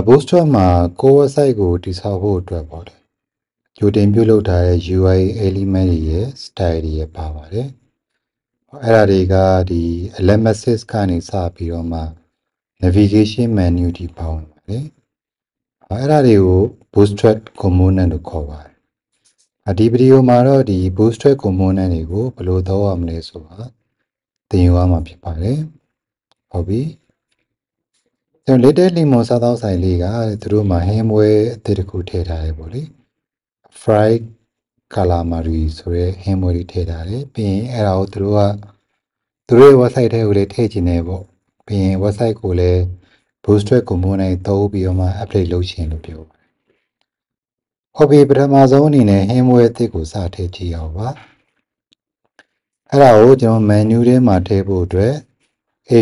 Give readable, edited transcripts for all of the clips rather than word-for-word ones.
Bootstrap မှာကိုယ့် website ကိုတည်ဆောက်ဖို့အတွက်ပေါ့လေကြိုတင်ပြုလုပ်ထားတဲ့ UI element တွေရဲ့ style တွေရဲ့ပါပါတယ်အဲ့ဒါတွေကဒီ Ellipsis ကနေစပြီးတော့မှ navigation menu တွေပါဝင်ပါတယ်အဲ့ဒါတွေကို Bootstrap component လို့ခေါ်ပါတယ်ဒီဗီဒီယိုမှာတော့ဒီ Bootstrap component တွေကိုဘယ်လိုသုံးရမလဲဆိုတာသင်ယူရမှာဖြစ်ပါတယ်ဟုတ်ပြီကျွန်တော် latest lemon စားသောက်ဆိုင်လေးကသူတို့မှာ hamware အသစ်တစ်ခုထည့်ထားတယ်ပေါ့လေ fried calamari ဆိုရဲ hamware တွေထည့်ထားတယ်ပြီးရင်အဲ့ဒါကိုသူတို့ရဲ့ website ထဲကိုလည်းထည့်ချင်တယ်ပေါ့ပြီးရင် website ကိုလည်း Bootstrap component သုံးပြီးတော့မှ update လုပ်ချင်လို့ပြောပါတယ်ဟုတ်ပြီပထမဆုံးအနေနဲ့ hamware အသစ်ကိုစထည့်ကြည့်အောင်ပါအဲ့ဒါကိုကျွန်တော် menu ထဲမှာထည့်ဖို့အတွက်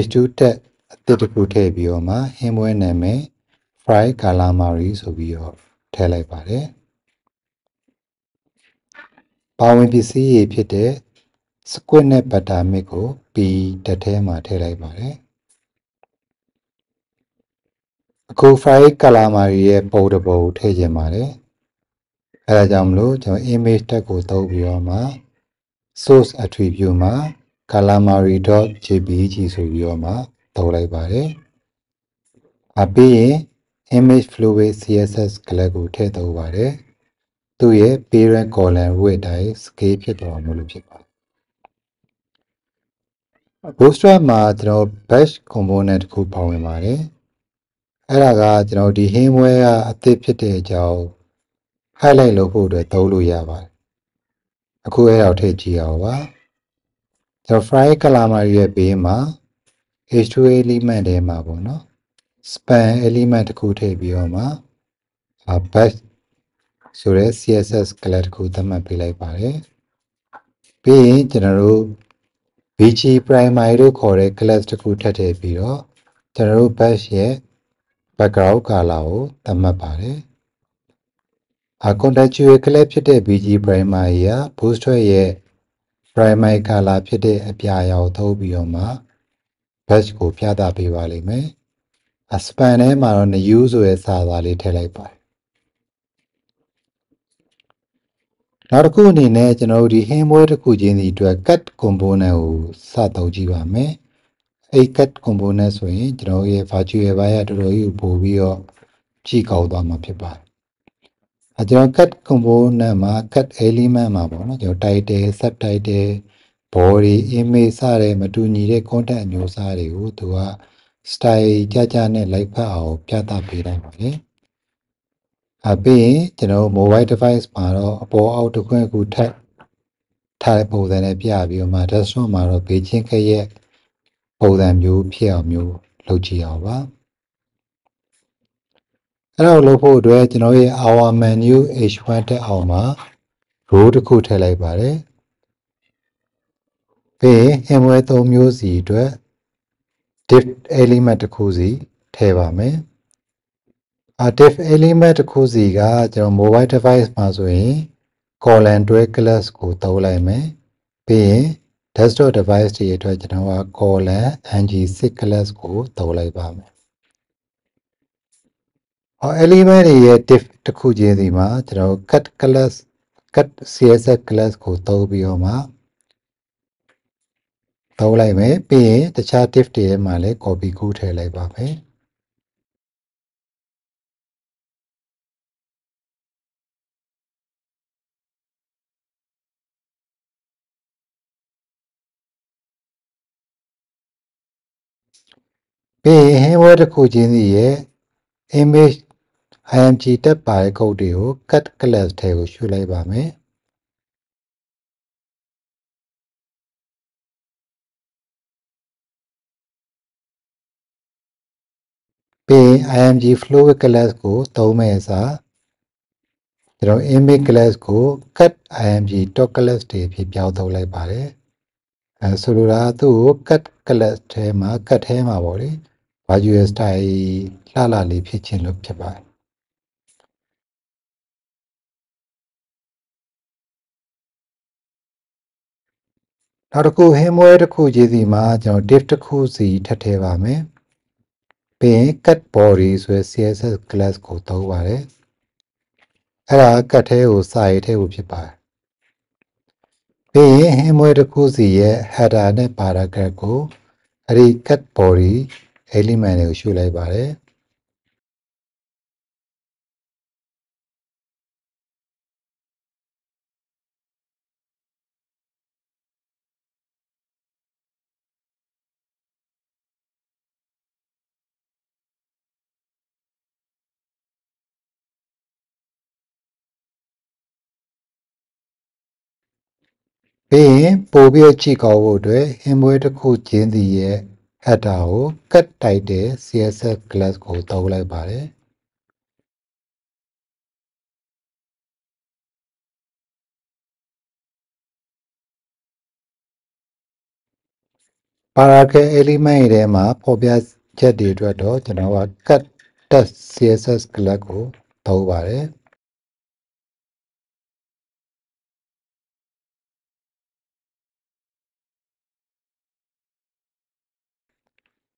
H2 tag အသစ်တစ်ခုထည့်ပြီးတော့မှ hamware နာမည် fried calamari ဆိုပြီးတော့ထည့်လိုက်ပါတယ်ပါဝင်ပစ္စည်းရဖြစ်တဲ့ squid နဲ့ butter mix ကို P တက်ထဲမှာထည့်လိုက်ပါတယ်အခု fried calamari ရဲ့ပုံတစ်ပုံထည့်ခြင်းပါတယ်အဲဒါကြောင့်မလို့ကျွန်တော် image tag ကိုသုံးပြီးတော့မှ source attribute မှာ calamari.jpg ဆိုပြီးတော့မှသုံးလိုက်ပါတယ်ပြီးရင် image fluid css class ကိုထည့်သုံးပါတယ်သူ့ရဲ့ parent column row အတိုင်း scale ဖြစ်သွားမှာလို့ဖြစ်ပါတယ်Bootstrap မှာကျွန်တော် bash component တစ်ခုပါဝင်ပါတယ်အဲ့ဒါကကျွန်တော်ဒီ hamware ကအသစ်ဖြစ်တဲ့အကြောင်း highlight လုပ်ဖို့အတွက်သုံးလို့ရပါတယ်အခုအဲ့ဒါကိုထည့်ကြည့်အောင်ပါကျွန်တော် fried calamari ရဲ့ဘေးမှာ h2 element ထဲမှာပေါ့နော် span element တစ်ခုထည့်ပြီးတော့မှ bash ဆိုတဲ့ css class တစ်ခုသတ်မှတ်ပေးလိုက်ပါတယ်ပြီးရင်ကျွန်တော်တို့ vg primary လို့ခေါ်တဲ့ class တစ်ခုထပ်ထည့်ပြီးတော့ကျွန်တော်တို့ bash ရဲ့ background color ကိုသတ်မှတ်ပါတယ်contextual class ဖြစ်တဲ့ vg primary က Bootstrap ရဲ့ primary color ဖြစ်တဲ့အပြာရောင်သုံးပြီးတော့မှ bash ကိုပြသပေးပါလိမ့်မယ်span ထဲမှာတော့ new ဆိုတဲ့စာသားလေးထည့်လိုက်ပါတယ်နောက်တစ်ခုအနေနဲ့ကျွန်တော်တို့ဒီ hamware တစ်ခုချင်းစီအတွက် cut component ကိုစသုံးကြည့်ပါမယ်အဲ့ cut component ဆိုရင်ကျွန်တော်ရဲ့ virtual ဘိုင်းကတော်တော်ကြီးပို့ပြီးတော့ကြည့်ကောင်းသွားမှာဖြစ်ပါတယ်ကျွန်တော် cut component မှာ cut element မှာပေါ့နော်ကျွန်တော် title subtitle body image စတဲ့မတူညီတဲ့ content အမျိုးအစားတွေကိုသူက style ကြကြနဲ့လိုက်ဖက်အောင်ပြသပေးနိုင်ပါတယ်ပြီးရင်ကျွန်တော် mobile device မှာတော့အပေါ်အောက်တစ်ခွင့်အခုထပ်ထားတဲ့ပုံစံနဲ့ပြပြီးတော့မှ desktop မှာတော့ဘေးချင်းခက်ရဲ့ပုံစံမျိုးဖြစ်အောင်မျိုးလုပ်ကြည့်အောင်ပါအဲ့ဒါကိုလုပ်ဖို့အတွက်ကျွန်တော်ရဲ့ our menu h1 တက်အောင်မှာ row တစ်ခုထည့်လိုက်ပါတယ်ပြီးရင် hamware 3မျိုးစီအတွက် div element တစ်ခုစီထည့်ပါမယ်div element တစ်ခုစီကကျွန်တော် mobile device မှာဆိုရင် colon တွဲ class ကိုသုံးလိုက်မယ်ပြီးရင် desktop device တွေအတွက်ကျွန်တော်က colon ng6 class ကိုသုံးလိုက်ပါမယ်element တွေရဲ့ div တစ်ခုချင်းစီမှာကျွန်တော် cut class cut css class ကိုသုံးပြီးတော့မှသုံးလိုက်မယ်ပြီးရင်တခြား div တွေထဲမှာလည်း copy ကူးထည့်လိုက်ပါမယ်ပြီးရင် hamware တစ်ခုချင်းစီရဲ့ image img တက်ပါတဲ့ code တွေကို cut class ထဲကိုရွှေ့လိုက်ပါမယ်ပြီးရင် img fluid class ကိုသုံးမဲ့အစားကျွန်တော် image class ကို cut img top class တွေဖြစ်ပြောင်းသုံးလိုက်ပါတယ်ဆိုလိုတာသူ့ကို cut class ထဲမှာ cut ထဲမှာပေါ့လေ virtual style လှလှလေးဖြစ်ခြင်းလို့ဖြစ်ပါတယ်နောက်တစ်ခု hamware တစ်ခုချင်းစီမှာကျွန်တော် div တစ်ခုစီထပ်ထည့်ပါမယ် ပြီးရင် cut body ဆိုတဲ့ CSS class ကိုသုံးပါတယ်အဲ့ဒါ cut ထဲကိုစာရေးထဲကိုဖြစ်ပါတယ်ပြီးရင် hemware တစ်ခုစီရဲ့ header နဲ့ paragraph ကိုအဲ့ဒီ cut body element တွေကိုရွှေ့လိုက်ပါတယ်ပြီးရင်ပို့ပြီးကြည့်ကောင်းဖို့အတွက် hemware တစ်ခုချင်းစီရဲ့ header ကို cut တိုက်တဲ့ CSS class ကိုသုံးလိုက်ပါတယ်paragraph element တွေထဲမှာပေါ်ပြချက်တွေအတွက်တော့ကျွန်တော်က cut text CSS class ကိုသုံးပါတယ်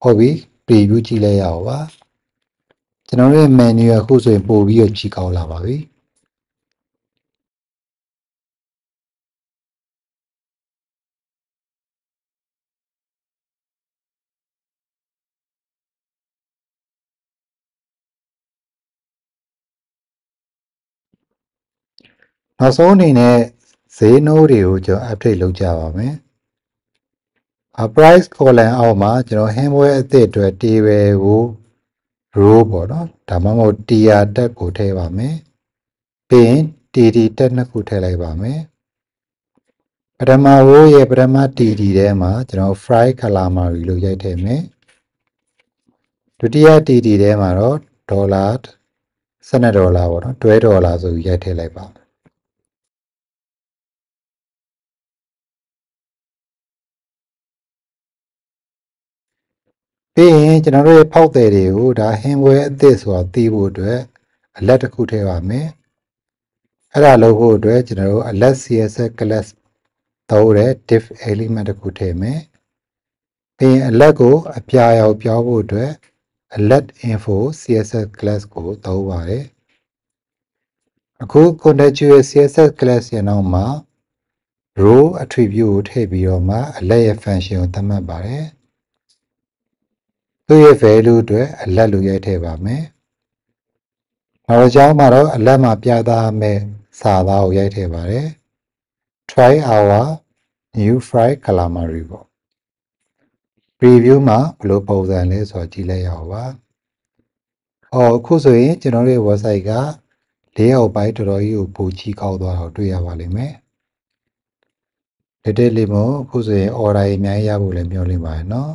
ဟုတ်ပြီ preview ကြည့်လိုက်ရအောင်ပါကျွန်တော်ရဲ့ menu အခုဆိုရင်ပို့ပြီးတော့ကြည့်ကောင်းလာပါပြီနောက်ဆုံးအနေနဲ့ဈေးနှုန်းတွေကိုကျွန်တော် update လုပ်ကြပါမယ်price column အောက်မှာကျွန်တော် hemware အသစ်အတွက် table ကို row ပေါ့နော်ဒါမှမဟုတ် tier တက်ကိုထည့်ပါမယ်ပြီးရင် td တက်နှစ်ခုထည့်လိုက်ပါမယ်ပထမ row ရဲ့ပထမ td ထဲမှာကျွန်တော် fry calamari လို့ရိုက်ထည့်မယ်ဒုတိယ td ထဲမှာတော့$$12ပေါ့နော်$12ဆိုပြီးရိုက်ထည့်လိုက်ပါပြီးရင်ကျွန်တော်တို့ရဲ့ဖောက်သည်တွေကိုဒါ hemware အသစ်ဆိုတာသိဖို့အတွက် alert တစ်ခုထည့်ပါမယ်အဲ့ဒါလုပ်ဖို့အတွက်ကျွန်တော်တို့ alert CSS class သုံးတဲ့ div element တစ်ခုထည့်မယ်ပြီးရင် alert ကိုအပြာရောင်ပြောင်းဖို့အတွက် alert info CSS class ကိုသုံးပါတယ်အခု contextual CSS class ရဲ့နောက်မှာ row attribute ကိုထည့်ပြီးတော့မှ alert ရဲ့ function ကိုသတ်မှတ်ပါတယ်သူ့ရဲ့ value အတွက် alert လို့ရိုက်ထည့်ပါမယ်နောက်တစ်ကြောင်းမှာတော့ alert မှာပြသမယ့်စာသားကိုရိုက်ထည့်ပါတယ် try our new fried calamari ပေါ့ preview မှာဘယ်လိုပုံစံလဲဆိုတာကြည့်လိုက်ရအောင်ပါအခုဆိုရင်ကျွန်တော်တို့ရဲ့ website ကlayout ပိုင်းတော်တော်ကြီးကိုပိုကြည့်ကောင်းသွားတာကိုတွေ့ရပါလိမ့်မယ်ဒီလေးမို့အခုဆိုရင် order အများကြီးရဖို့လည်းမျှော်လင့်ပါတယ်နော်